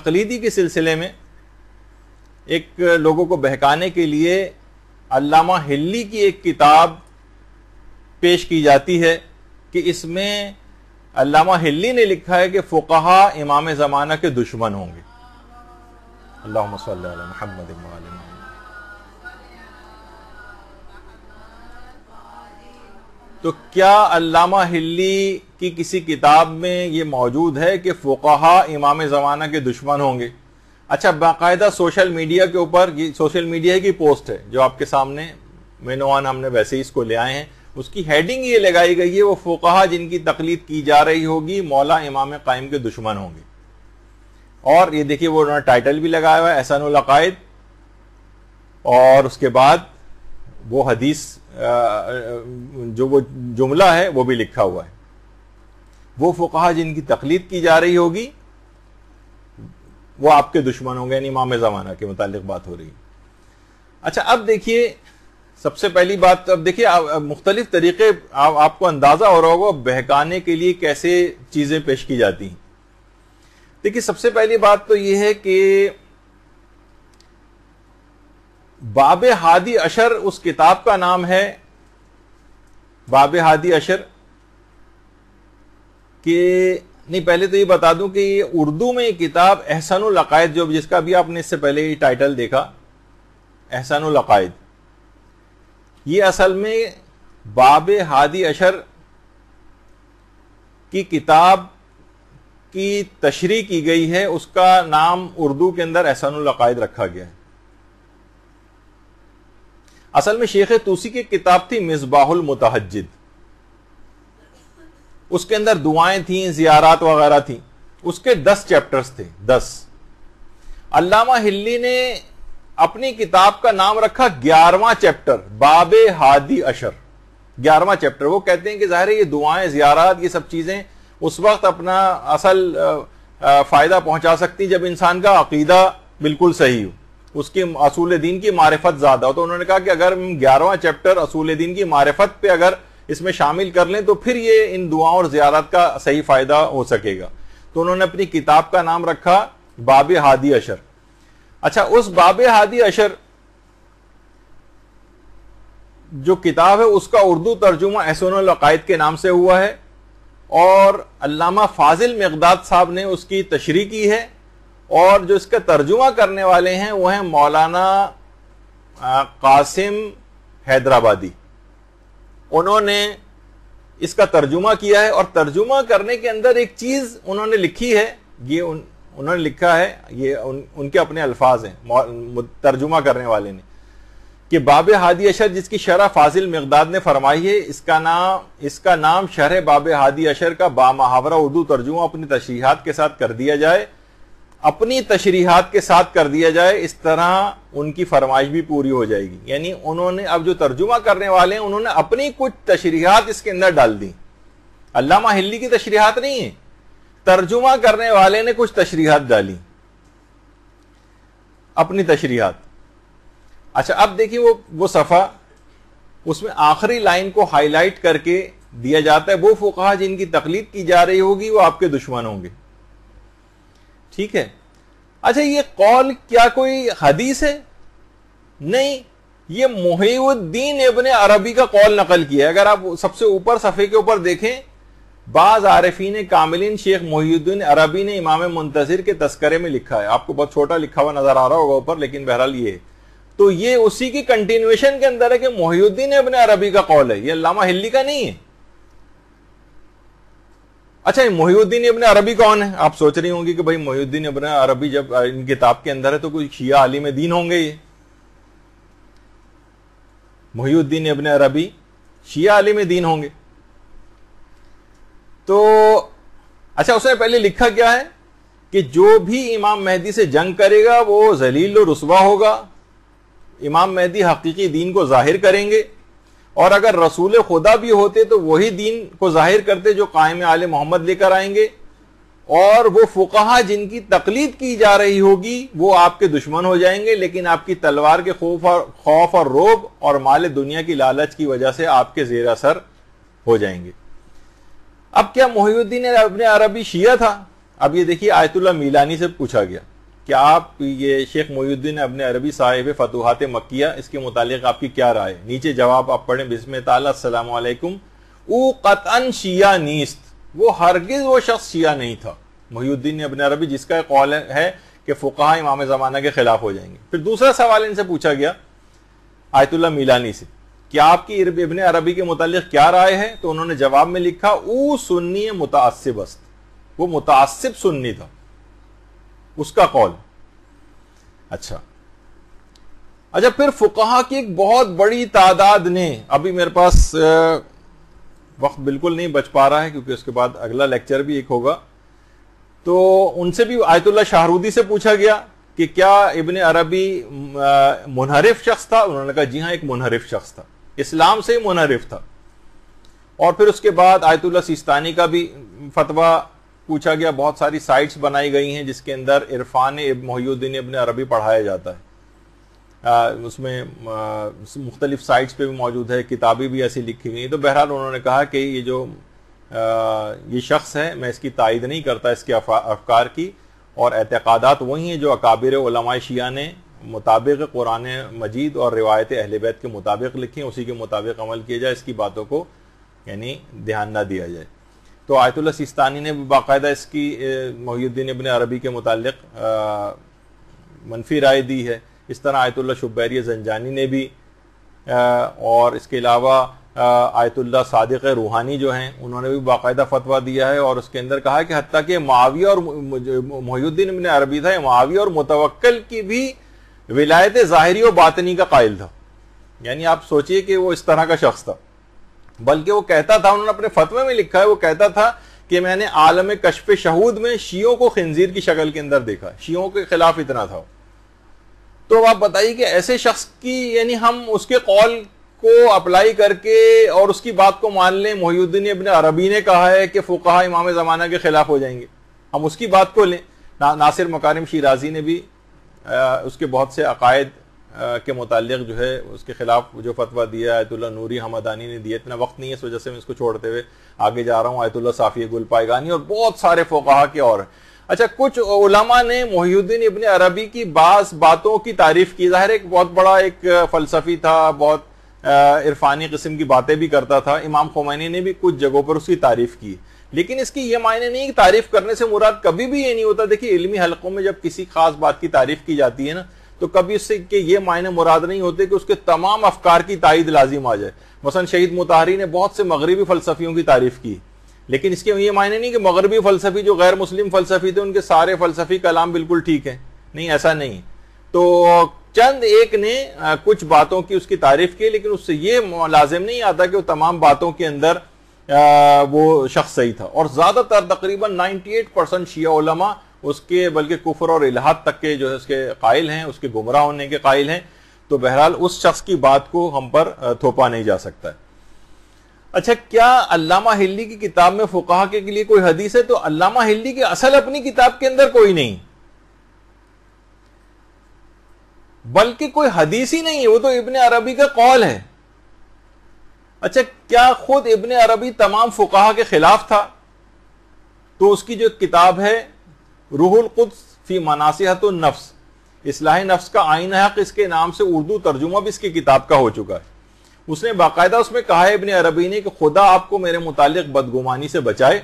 تقلیدی کے سلسلے میں ایک لوگوں کو بہکانے کے لیے علامہ ہلی کی ایک کتاب پیش کی جاتی ہے کہ اس میں علامہ ہلی نے لکھا ہے کہ فقہا امام زمانہ کے دشمن ہوں گے. اللہم صلی علی محمد و علی محمد. تو کیا علامہ ہلی کی کسی کتاب میں یہ موجود ہے کہ فقہا امام زمانہ کے دشمن ہوں گے؟ اچھا، باقاعدہ سوشل میڈیا کے اوپر، یہ سوشل میڈیا کی پوسٹ ہے جو آپ کے سامنے مینوان ہم نے ویسے ہی اس کو لے آئے ہیں. اس کی ہیڈنگ یہ لگائی گئی ہے وہ فقہا جن کی تقلید کی جا رہی ہوگی مولا امام قائم کے دشمن ہوں گے. اور یہ دیکھیے وہ انہوں نے ٹائٹل بھی لگایا ہوا ہے احسن العقائد، اور اس کے بعد وہ حدیث جو وہ جملہ ہے وہ بھی لکھا ہوا ہے، وہ فقہا جن کی تقلید کی جا رہی ہوگی وہ آپ کے دشمن ہوں گے، یعنی امام زمانہ کے متعلق بات ہو رہی ہے. اچھا، اب دیکھیے سب سے پہلی بات، اب دیکھیے مختلف طریقے آپ کو اندازہ ہو رہا ہوگا بہکانے کے لیے کیسے چیزیں پیش کی جاتی ہیں. دیکھیے سب سے پہلی بات تو یہ ہے کہ باب ہادی عشر اس کتاب کا نام ہے، باب ہادی عشر کہ نہیں، پہلے تو یہ بتا دوں کہ یہ اردو میں یہ کتاب احسن العقائد جو جس کا بھی آپ نے اس سے پہلے یہ ٹائٹل دیکھا احسن العقائد، یہ اصل میں باب ہادی عشر کی کتاب کی تشریح کی گئی ہے، اس کا نام اردو کے اندر احسن العقائد رکھا گیا ہے. اصل میں شیخ طوسی کی کتاب تھی مصباح المتہجد، اس کے اندر دعائیں تھیں، زیارات وغیرہ تھیں، اس کے 10 چیپٹرز تھے، 10. علامہ ہلی نے اپنی کتاب کا نام رکھا 11واں چیپٹر باب ہادی عشر، 11واں چیپٹر. وہ کہتے ہیں کہ ظاہر ہے یہ دعائیں، زیارات، یہ سب چیزیں اس وقت اپنا اصل فائدہ پہنچا سکتی جب انسان کا عقیدہ بالکل صحیح ہو، اس کی اصول دین کی معرفت زیادہ ہو. تو انہوں نے کہا کہ اگر ہم 11واں چیپٹر اصول دین کی معرفت پہ اگر اس میں شامل کر لیں تو پھر یہ ان دعاؤں اور زیارات کا صحیح فائدہ ہو سکے گا. تو انہوں نے اپنی کتاب کا نام رکھا باب ہادی عشر. اچھا، اس باب ہادی عشر جو کتاب ہے اس کا اردو ترجمہ احسن العقائد کے نام سے ہوا ہے، اور علامہ فاضل مقداد صاحب نے اس کی تشریح کی ہے، اور جو اس کا ترجمہ کرنے والے ہیں وہ ہیں مولانا قاسم حیدرآبادی. انہوں نے اس کا ترجمہ کیا ہے، اور ترجمہ کرنے کے اندر ایک چیز انہوں نے لکھی ہے، یہ انہوں نے لکھا ہے، یہ ان کے اپنے الفاظ ہیں ترجمہ کرنے والے نے، کہ باب ہادی عشر جس کی شرح فاضل مقداد نے فرمائی ہے، اس کا نام شرح باب ہادی عشر کا بامحاورہ اردو ترجمہ اپنی تشریحات کے ساتھ کر دیا جائے، اپنی تشریحات کے ساتھ کر دیا جائے. اس طرح ان کی فرمائش بھی پوری ہو جائے گی. یعنی انہوں نے اب جو ترجمہ کرنے والے ہیں انہوں نے اپنی کچھ تشریحات اس کے اندر ڈال دی. علامہ ہلی کی تشریحات نہیں ہیں، ترجمہ کرنے والے نے کچھ تشریحات ڈالی، اپنی تشریحات. اچھا، اب دیکھیے وہ صفحہ، اس میں آخری لائن کو ہائی لائٹ کر کے دیا جاتا ہے وہ فقہا جن کی تقلید کی جا رہی ہوگی وہ آپ کے دشمن ہوں گے. ٹھیک ہے. اچھا، یہ قول کیا کوئی حدیث ہے؟ نہیں، یہ محی الدین ابن عربی کا قول نقل کیا ہے. اگر آپ سب سے اوپر صفحے کے اوپر دیکھیں، بعض عارفین کاملین شیخ محی الدین عربی نے امام منتظر کے تذکرے میں لکھا ہے. آپ کو بہت چھوٹا لکھا ہوا نظر آ رہا ہوگا اوپر، لیکن بہرحال یہ ہے. تو یہ اسی کی کنٹینویشن کے اندر ہے کہ محی الدین ابن عربی کا قول ہے، یہ علامہ ہلی کا نہیں ہے. اچھا، محی الدین ابن عربی کون ہے؟ آپ سوچ رہی ہوں گی کہ بھائی محی الدین ابن عربی جب ان کتاب کے اندر ہے تو کوئی شیعہ عالم دین ہوں گے. یہ محی الدین ابن عربی شیعہ عالم دین ہوں گے. تو اچھا، اس نے پہلے لکھا کیا ہے کہ جو بھی امام مہدی سے جنگ کرے گا وہ ذلیل و رسوا ہوگا. امام مہدی حقیقی دین کو ظاہر کریں گے، اور اگر رسول خدا بھی ہوتے تو وہی دین کو ظاہر کرتے جو قائم آل محمد لے کر آئیں گے، اور وہ فقہا جن کی تقلید کی جا رہی ہوگی وہ آپ کے دشمن ہو جائیں گے، لیکن آپ کی تلوار کے خوف اور رعب اور مال دنیا کی لالچ کی وجہ سے آپ کے زیر اثر ہو جائیں گے. اب کیا محی الدین ابن عربی شیعہ تھا؟ اب یہ دیکھیے آیت اللہ میلانی سے پوچھا گیا کہ آپ یہ شیخ محی الدین ابن عربی صاحب فتوحات مکیہ اس کے متعلق آپ کی کیا رائے؟ نیچے جواب آپ پڑھیں بسم تعالی السلام علیکم او قطعاً شیعہ نیست، وہ ہرگز وہ شخص شیعہ نہیں تھا محی الدین ابن عربی جس کا قول ہے کہ فقہاء امام زمانہ کے خلاف ہو جائیں گے۔ پھر دوسرا سوال ان سے پوچھا گیا آیت اللہ میلانی سے کہ آپ کی ابن عربی کے متعلق کیا رائے ہے؟ تو انہوں نے جواب میں لکھا او سنی متعصب است، وہ متعصب سنی تھا، اس کا قول۔ اچھا پھر فقہاء کی ایک بہت بڑی تعداد نے، ابھی میرے پاس وقت بالکل نہیں بچ پا رہا ہے کیونکہ اس کے بعد اگلا لیکچر بھی ایک ہوگا، تو ان سے بھی آیت اللہ شاہرودی سے پوچھا گیا کہ کیا ابن عربی منحرف شخص تھا؟ انہوں نے کہا جی ہاں ایک منحرف شخص تھا، اسلام سے ہی منحرف تھا۔ اور پھر اس کے بعد آیت اللہ سیستانی کا بھی فتویٰ پوچھا گیا، بہت ساری سائٹس بنائی گئی ہیں جس کے اندر عرفان محی الدین ابن عربی پڑھایا جاتا ہے، اس میں مختلف سائٹس پہ بھی موجود ہے، کتابیں بھی ایسی لکھی گئی ہیں۔ تو بہرحال انہوں نے کہا کہ یہ شخص ہے، میں اس کی تائید نہیں کرتا اس کے افکار کی، اور اعتقادات وہی ہیں جو اکابر علماء شیعہ نے مطابق قرآن مجید اور روایت اہل بیت کے مطابق لکھی ہیں، اسی کے مطابق عمل کیا جائے، اس کی باتوں کو یعنی دھیان نہ دیا جائے۔ تو آیت اللہ سیستانی نے بھی باقاعدہ اس کی محی الدین ابن عربی کے متعلق منفی رائے دی ہے، اس طرح آیت اللہ شبیری زنجانی نے بھی، اور اس کے علاوہ آیت اللہ صادق روحانی جو ہیں انہوں نے بھی باقاعدہ فتویٰ دیا ہے، اور اس کے اندر کہا کہ حتیٰ کہ معاویہ اور محی الدین ابن عربی تھا، معاویہ اور متوکل کی بھی ولایت ظاہری و باطنی کا قائل تھا، یعنی آپ سوچئے کہ وہ اس طرح کا شخص تھا۔ بلکہ وہ کہتا تھا، انہوں نے اپنے فتوے میں لکھا ہے، وہ کہتا تھا کہ میں نے عالم کشف شہود میں شیعوں کو خنزیر کی شکل کے اندر دیکھا، شیعوں کے خلاف اتنا تھا۔ تو آپ بتائیے کہ ایسے شخص کی یعنی ہم اس کے قول کو اپلائی کر کے اور اس کی بات کو مان لیں، محی الدین ابن عربی نے کہا ہے کہ فقہاء امام زمانہ کے خلاف ہو جائیں گے، ہم اس کی بات کو لیں۔ ناصر مکارم شیرازی نے بھی اس کے بہت سے عقائد کے متعلق جو ہے اس کے خلاف جو فتویٰ دیا، آیت اللہ نوری حمدانی نے دیا، اتنا وقت نہیں ہے اس وجہ سے میں اس کو چھوڑتے ہوئے آگے جا رہا ہوں، آیت اللہ صافی گل پائگانی اور بہت سارے فقہاء کے اور۔ اچھا کچھ علماء نے محی الدین ابن عربی کی بعض باتوں کی تعریف کی، ظاہر ایک بہت بڑا ایک فلسفی تھا، بہت عرفانی قسم کی باتیں بھی کرتا تھا، امام خمینی نے بھی کچھ جگہوں پر اس کی تعریف کی، لیکن اس کی یہ معنی نہیں کہ تعریف کرنے سے مراد کبھی بھی یہ نہیں ہوتا۔ دیکھیے علمی حلقوں میں جب کسی خاص بات کی تعریف کی جاتی ہے نا تو کبھی اس سے کہ یہ معنی مراد نہیں ہوتے کہ اس کے تمام افکار کی تائید لازم آ جائے۔ مثلا شہید مطہری نے بہت سے مغربی فلسفیوں کی تعریف کی، لیکن اس کے یہ معنی نہیں کہ مغربی فلسفی جو غیر مسلم فلسفی تھے ان کے سارے فلسفی کلام بالکل ٹھیک ہے، نہیں، ایسا نہیں۔ تو چند ایک نے کچھ باتوں کی اس کی تعریف کی، لیکن اس سے یہ لازم نہیں آتا کہ وہ تمام باتوں کے اندر وہ شخص صحیح تھا۔ اور زیادہ تر تقریباً 98% شیعہ علماء اس کے بلکہ کفر اور الحاد تک کے جو ہے اس کے قائل ہیں، اس کے گمراہ ہونے کے قائل ہیں۔ تو بہرحال اس شخص کی بات کو ہم پر تھوپا نہیں جا سکتا ہے۔ اچھا کیا علامہ ہلی کی کتاب میں فقہاء کے لیے کوئی حدیث ہے؟ تو علامہ ہلی کی اصل اپنی کتاب کے اندر کوئی نہیں، بلکہ کوئی حدیث ہی نہیں ہے، وہ تو ابن عربی کا قول ہے۔ اچھا کیا خود ابن عربی تمام فقہاء کے خلاف تھا؟ تو اس کی جو کتاب ہے روح القدس فی مناصحۃ النفس، اصلاح نفس کا آئین حق، اس کے نام سے اردو ترجمہ بھی اس کی کتاب کا ہو چکا ہے۔ اس نے باقاعدہ اس میں کہا ہے ابن عربی نے کہ خدا آپ کو میرے متعلق بدگمانی سے بچائے،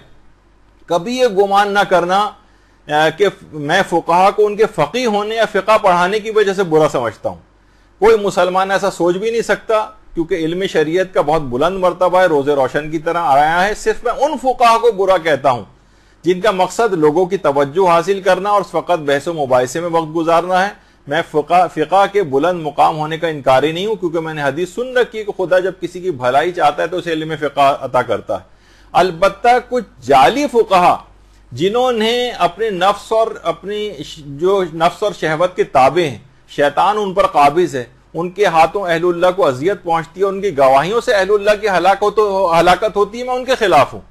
کبھی یہ گمان نہ کرنا کہ میں فقہاء کو ان کے فقیہ ہونے یا فقہ پڑھانے کی وجہ سے برا سمجھتا ہوں۔ کوئی مسلمان ایسا سوچ بھی نہیں سکتا، کیونکہ علم شریعت کا بہت بلند مرتبہ ہے، روز روشن کی طرح آیا ہے۔ صرف میں ان فقہاء کو برا کہتا ہوں جن کا مقصد لوگوں کی توجہ حاصل کرنا اور فقط بحث و مباحثے میں وقت گزارنا ہے۔ میں فقہ کے بلند مقام ہونے کا انکاری نہیں ہوں، کیونکہ میں نے حدیث سن رکھی کہ خدا جب کسی کی بھلائی چاہتا ہے تو اسے علم فقہ عطا کرتا ہے۔ البتہ کچھ جعلی فقہاء جنہوں نے اپنے نفس اور اپنی جو نفس اور شہوت کے تابع ہیں، شیطان ان پر قابض ہے، ان کے ہاتھوں اہل اللہ کو اذیت پہنچتی ہے، ان کی گواہیوں سے اہل اللہ کی ہلاکت ہوتی ہے، میں ان کے خلاف ہوں۔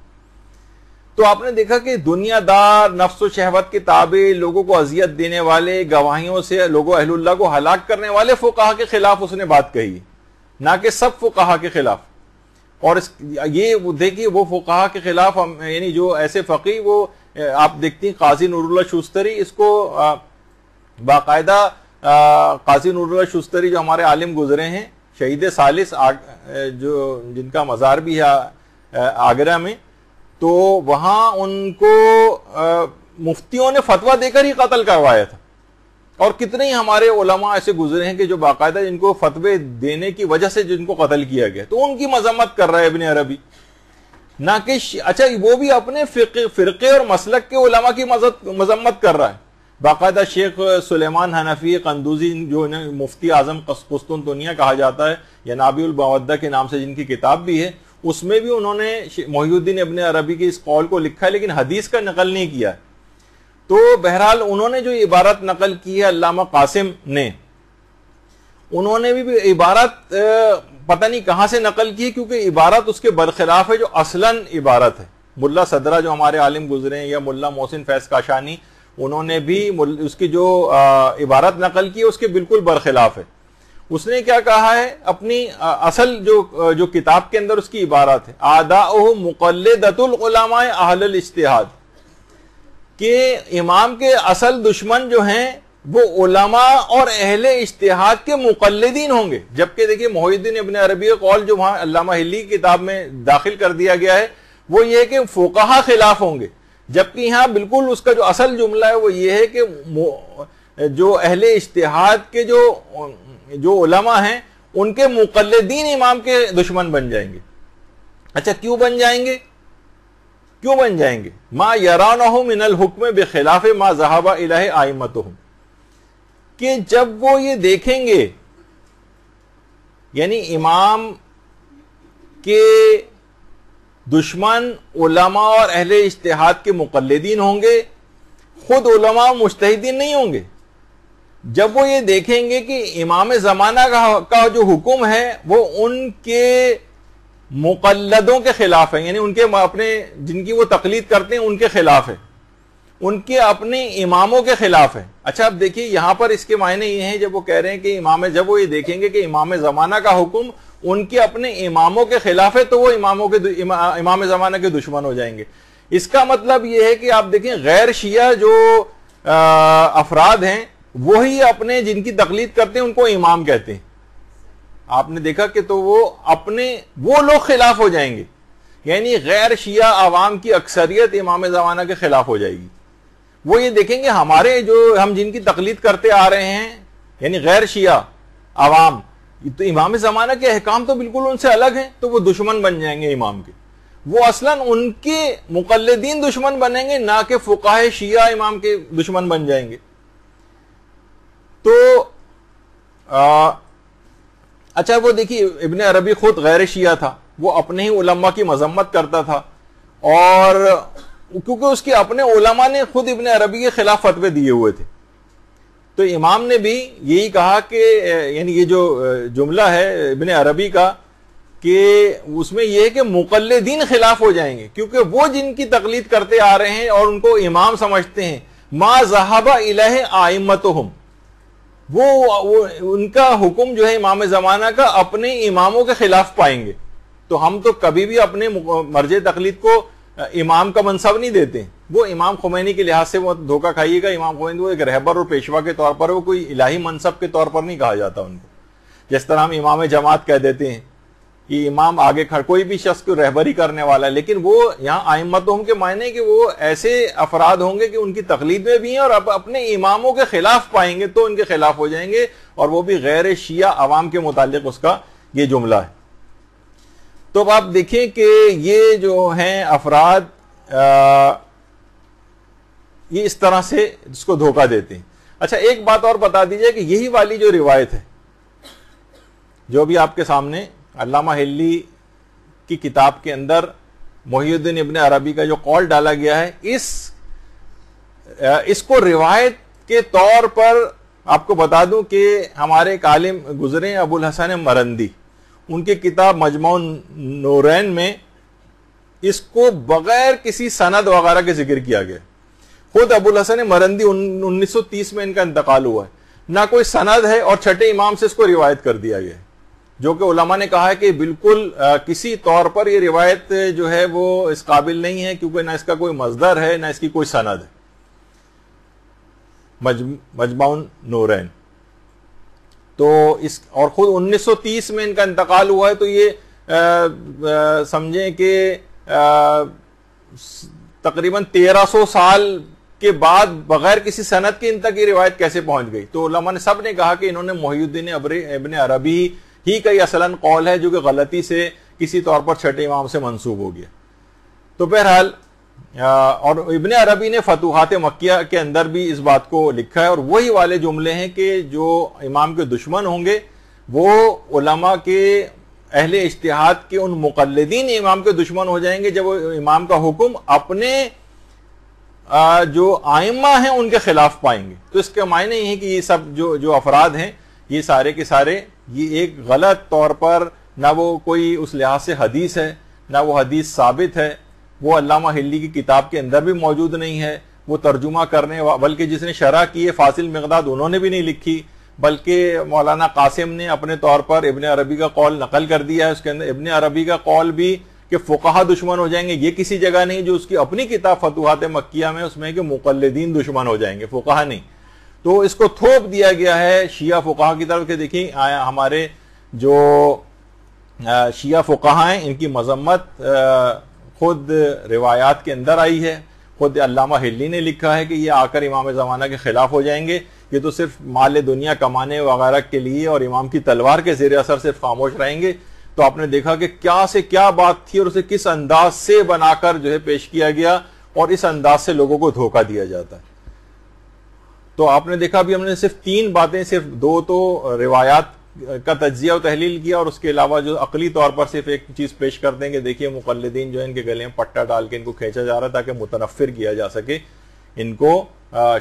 تو آپ نے دیکھا کہ دنیا دار، نفس و شہوت کے تابع، لوگوں کو اذیت دینے والے، گواہیوں سے لوگوں اہل اللہ کو ہلاک کرنے والے فقہاء کے خلاف اس نے بات کہی، نہ کہ سب فقہاء کے خلاف۔ اور یہ دیکھیے وہ فقہاء کے خلاف یعنی جو ایسے فقیہ وہ آپ دیکھتی ہیں قاضی نور اللہ شوستری، اس کو باقاعدہ قاضی نور اللہ شوستری جو ہمارے عالم گزرے ہیں، شہید ثالث جو جن کا مزار بھی ہے آگرہ میں، تو وہاں ان کو مفتیوں نے فتویٰ دے کر ہی قتل کروایا تھا. اور کتنے ہی ہمارے علماء ایسے گزرے ہیں کہ جو باقاعدہ جن کو فتوے دینے کی وجہ سے جن کو قتل کیا گیا، تو ان کی مذمت کر رہا ہے ابن عربی، نہ کہ اچھا وہ بھی اپنے فرقے اور مسلک کے علماء کی مذمت کر رہا ہے. باقاعدہ شیخ سلیمان حنفی قندوزی جو مفتی اعظم قسطنطنیہ کہا جاتا ہے، یا نابی المودہ کے نام سے جن کی کتاب بھی ہے، اس میں بھی انہوں نے محی الدین ابن عربی کے اس قول کو لکھا ہے، لیکن حدیث کا نقل نہیں کیا ہے. تو بہرحال انہوں نے جو عبارت نقل کی ہے علامہ قاسم نے، انہوں نے بھی عبارت پتہ نہیں کہاں سے نقل کی، کیونکہ عبارت اس کے برخلاف ہے جو اصلاً عبارت ہے. ملا صدرہ جو ہمارے عالم گزرے ہیں، یا ملا محسن فیض کاشانی، انہوں نے بھی اس کی جو عبارت نقل کی ہے اس کے بالکل برخلاف ہے. اس نے کیا کہا ہے، اپنی اصل جو کتاب کے اندر اس کی عبارت ہے، اعداؤہ مقلدۃ العلماء اہل الاجتہاد، کہ امام کے اصل دشمن جو ہیں وہ علماء اور اہل اجتہاد کے مقلدین ہوں گے. جبکہ دیکھیے محی الدین ابن عربی کا قول جو وہاں علامہ ہلی کی کتاب میں داخل کر دیا گیا ہے وہ یہ ہے کہ فقہا خلاف ہوں گے، جبکہ یہاں بالکل اس کا جو اصل جملہ ہے وہ یہ ہے کہ جو اہل اجتہاد کے جو علماء ہیں ان کے مقلدین امام کے دشمن بن جائیں گے. اچھا کیوں بن جائیں گے؟ ما یرانہ من الحکم بخلاف ما ذهب الیہ ائمتہم، کہ جب وہ یہ دیکھیں گے، یعنی امام کے دشمن علماء اور اہل اجتہاد کے مقلدین ہوں گے، خود علماء مجتہدین نہیں ہوں گے. جب وہ یہ دیکھیں گے کہ امام زمانہ کا جو حکم ہے وہ ان کے مقلدوں کے خلاف ہے، یعنی ان کے اپنے جن کی وہ تقلید کرتے ہیں ان کے خلاف ہے، ان کے اپنے اماموں کے خلاف ہے. اچھا اب دیکھیے یہاں پر اس کے معنی یہ ہیں، جب وہ کہہ رہے ہیں کہ جب وہ یہ دیکھیں گے کہ امام زمانہ کا حکم ان کے اپنے اماموں کے خلاف ہے تو وہ امام زمانہ کے دشمن ہو جائیں گے. اس کا مطلب یہ ہے کہ آپ دیکھیں غیر شیعہ جو افراد ہیں وہی اپنے جن کی تقلید کرتے ہیں ان کو امام کہتے ہیں. آپ نے دیکھا کہ تو وہ لوگ خلاف ہو جائیں گے، یعنی غیر شیعہ عوام کی اکثریت امام زمانہ کے خلاف ہو جائے گی. وہ یہ دیکھیں گے ہمارے ہم جن کی تقلید کرتے آ رہے ہیں، یعنی غیر شیعہ عوام، تو امام زمانہ کے احکام تو بالکل ان سے الگ ہیں، تو وہ دشمن بن جائیں گے امام کے. وہ اصلاً ان کے مقلدین دشمن بنیں گے، نہ کہ فقہاء شیعہ امام کے دشمن بن جائیں گے. تو اچھا وہ دیکھیے ابن عربی خود غیر شیعہ تھا، وہ اپنے ہی علماء کی مذمت کرتا تھا، اور کیونکہ اس کے اپنے علماء نے خود ابن عربی کے خلاف فتوے دیے ہوئے تھے. تو امام نے بھی یہی کہا کہ یعنی یہ جو جملہ ہے ابن عربی کا کہ اس میں یہ ہے کہ مقلدین خلاف ہو جائیں گے، کیونکہ وہ جن کی تقلید کرتے آ رہے ہیں اور ان کو امام سمجھتے ہیں، ما ذهب الیہ ائمتہم، وہ ان کا حکم جو ہے امام زمانہ کا اپنے اماموں کے خلاف پائیں گے. تو ہم تو کبھی بھی اپنے مرجع تقلید کو امام کا منصب نہیں دیتے. وہ امام خمینی کے لحاظ سے وہ دھوکہ کھائیے گا، امام خمینی وہ ایک رہبر اور پیشوا کے طور پر، وہ کوئی الہی منصب کے طور پر نہیں کہا جاتا ان کو. جس طرح ہم امام جماعت کہہ دیتے ہیں کہ امام آگے کوئی بھی شخص کو رہبری کرنے والا ہے، لیکن وہ یہاں ائمتہم کے معنی کہ وہ ایسے افراد ہوں گے کہ ان کی تقلید میں بھی ہیں اور اب اپنے اماموں کے خلاف پائیں گے تو ان کے خلاف ہو جائیں گے، اور وہ بھی غیر شیعہ عوام کے متعلق اس کا یہ جملہ ہے. تو اب آپ دیکھیں کہ یہ جو ہیں افراد یہ اس طرح سے اس کو دھوکہ دیتے ہیں. اچھا ایک بات اور بتا دیجئے کہ یہی والی جو روایت ہے جو بھی آپ کے سامنے علامہ ہلی کی کتاب کے اندر محی الدین ابن عربی کا جو قول ڈالا گیا ہے، اس کو روایت کے طور پر آپ کو بتا دوں کہ ہمارے ایک عالم گزرے ابو الحسن مرندی، ان کی کتاب مجموع نورین میں اس کو بغیر کسی سند وغیرہ کے ذکر کیا گیا. خود ابو الحسن مرندی 1930 میں ان کا انتقال ہوا ہے، نہ کوئی سند ہے اور چھٹے امام سے اس کو روایت کر دیا گیا ہے. جو کہ علماء نے کہا ہے کہ بالکل کسی طور پر یہ روایت جو ہے وہ اس قابل نہیں ہے، کیونکہ نہ اس کا کوئی مصدر ہے نہ اس کی کوئی سند ہے. مجمع نورین. تو اس اور خود 1930 میں ان کا انتقال ہوا ہے، تو یہ سمجھیں کہ تقریباً 1300 سال کے بعد بغیر کسی سند کے ان تک یہ روایت کیسے پہنچ گئی. تو علماء نے سب نے کہا کہ انہوں نے محی الدین ابن عربی ہی کا یہ اصلاً قول ہے جو کہ غلطی سے کسی طور پر چھٹے امام سے منسوب ہو گیا. تو بہرحال اور ابن عربی نے فتوحات مکیہ کے اندر بھی اس بات کو لکھا ہے، اور وہی والے جملے ہیں کہ جو امام کے دشمن ہوں گے وہ علماء کے اہل اجتہاد کے ان مقلدین امام کے دشمن ہو جائیں گے جب وہ امام کا حکم اپنے جو آئمہ ہیں ان کے خلاف پائیں گے. تو اس کا معنی یہ ہے کہ یہ سب جو افراد ہیں یہ سارے کے سارے یہ ایک غلط طور پر نہ وہ کوئی اس لحاظ سے حدیث ہے نہ وہ حدیث ثابت ہے، وہ علامہ حلی کی کتاب کے اندر بھی موجود نہیں ہے، وہ ترجمہ کرنے بلکہ جس نے شرح کی ہے فاصل مقداد انہوں نے بھی نہیں لکھی، بلکہ مولانا قاسم نے اپنے طور پر ابن عربی کا قول نقل کر دیا ہے. اس کے اندر ابن عربی کا قول بھی کہ فقہا دشمن ہو جائیں گے یہ کسی جگہ نہیں، جو اس کی اپنی کتاب فتوحات مکیہ میں اس میں کہ مقلدین دشمن ہو جائیں گے، فقہا نہیں. تو اس کو تھوپ دیا گیا ہے شیعہ فقہا کی طرف کہ دیکھیں ہمارے جو شیعہ فقہا ہیں ان کی مذمت خود روایات کے اندر آئی ہے. خود علامہ حلی نے لکھا ہے کہ یہ آ کر امام زمانہ کے خلاف ہو جائیں گے، یہ تو صرف مال دنیا کمانے وغیرہ کے لیے اور امام کی تلوار کے زیر اثر صرف خاموش رہیں گے. تو آپ نے دیکھا کہ کیا سے کیا بات تھی اور اسے کس انداز سے بنا کر جو ہے پیش کیا گیا، اور اس انداز سے لوگوں کو دھوکہ دیا جاتا ہے. تو آپ نے دیکھا بھی ہم نے صرف 3 باتیں، صرف 2 تو روایات کا تجزیہ و تحلیل کیا، اور اس کے علاوہ جو عقلی طور پر صرف ایک چیز پیش کر دیں کہ دیکھیے مقلدین جو ہے ان کے گلے میں پٹا ڈال کے ان کو کھینچا جا رہا ہے تاکہ متنفر کیا جا سکے ان کو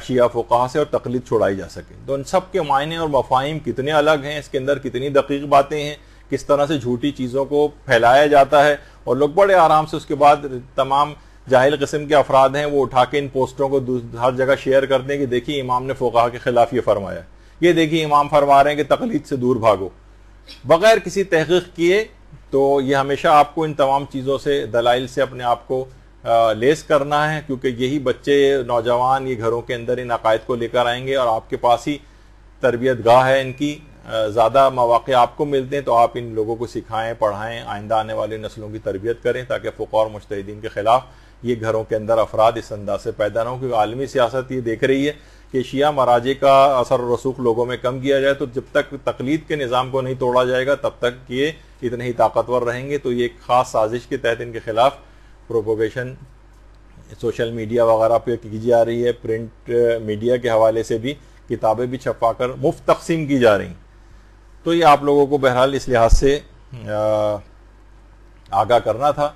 شیعہ فقہا سے اور تقلید چھڑائی جا سکے. تو ان سب کے معنی اور مفاہیم کتنے الگ ہیں، اس کے اندر کتنی دقیق باتیں ہیں، کس طرح سے جھوٹی چیزوں کو پھیلایا جاتا ہے، اور لوگ بڑے آرام سے اس کے بعد تمام جاہل قسم کے افراد ہیں وہ اٹھا کے ان پوسٹروں کو ہر جگہ شیئر کرتے ہیں کہ دیکھیے امام نے فقہا کے خلاف یہ فرمایا، یہ دیکھیے امام فرما رہے ہیں کہ تقلید سے دور بھاگو، بغیر کسی تحقیق کیے. تو یہ ہمیشہ آپ کو ان تمام چیزوں سے دلائل سے اپنے آپ کو لیس کرنا ہے، کیونکہ یہی بچے نوجوان یہ گھروں کے اندر ان عقائد کو لے کر آئیں گے، اور آپ کے پاس ہی تربیت گاہ ہے ان کی، زیادہ مواقع آپ کو ملتے ہیں، تو آپ ان لوگوں کو سکھائیں، پڑھائیں، آئندہ آنے والی نسلوں کی تربیت کریں تاکہ فقہا اور مجتہدین کے خلاف یہ گھروں کے اندر افراد اس انداز سے پیدا نہ ہوں. کیونکہ عالمی سیاست یہ دیکھ رہی ہے کہ شیعہ مراجع کا اثر و رسوخ لوگوں میں کم کیا جائے، تو جب تک تقلید کے نظام کو نہیں توڑا جائے گا تب تک یہ اتنے ہی طاقتور رہیں گے. تو یہ ایک خاص سازش کے تحت ان کے خلاف پروپوگیشن سوشل میڈیا وغیرہ پہ کی جا رہی ہے، پرنٹ میڈیا کے حوالے سے بھی کتابیں بھی چھپا کر مفت تقسیم کی جا رہی ہیں. تو یہ آپ لوگوں کو بہرحال اس لحاظ سے آگاہ کرنا تھا.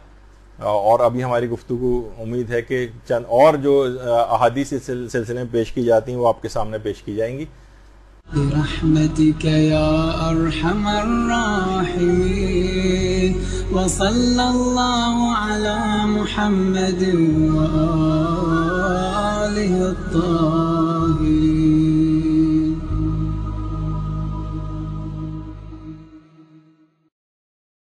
اور ابھی ہماری گفتگو امید ہے کہ چند اور جو احادیث اس سلسلے میں پیش کی جاتی ہیں وہ آپ کے سامنے پیش کی جائیں گی. برحمتك يا أرحم الراحمين وصلى الله على محمد وآله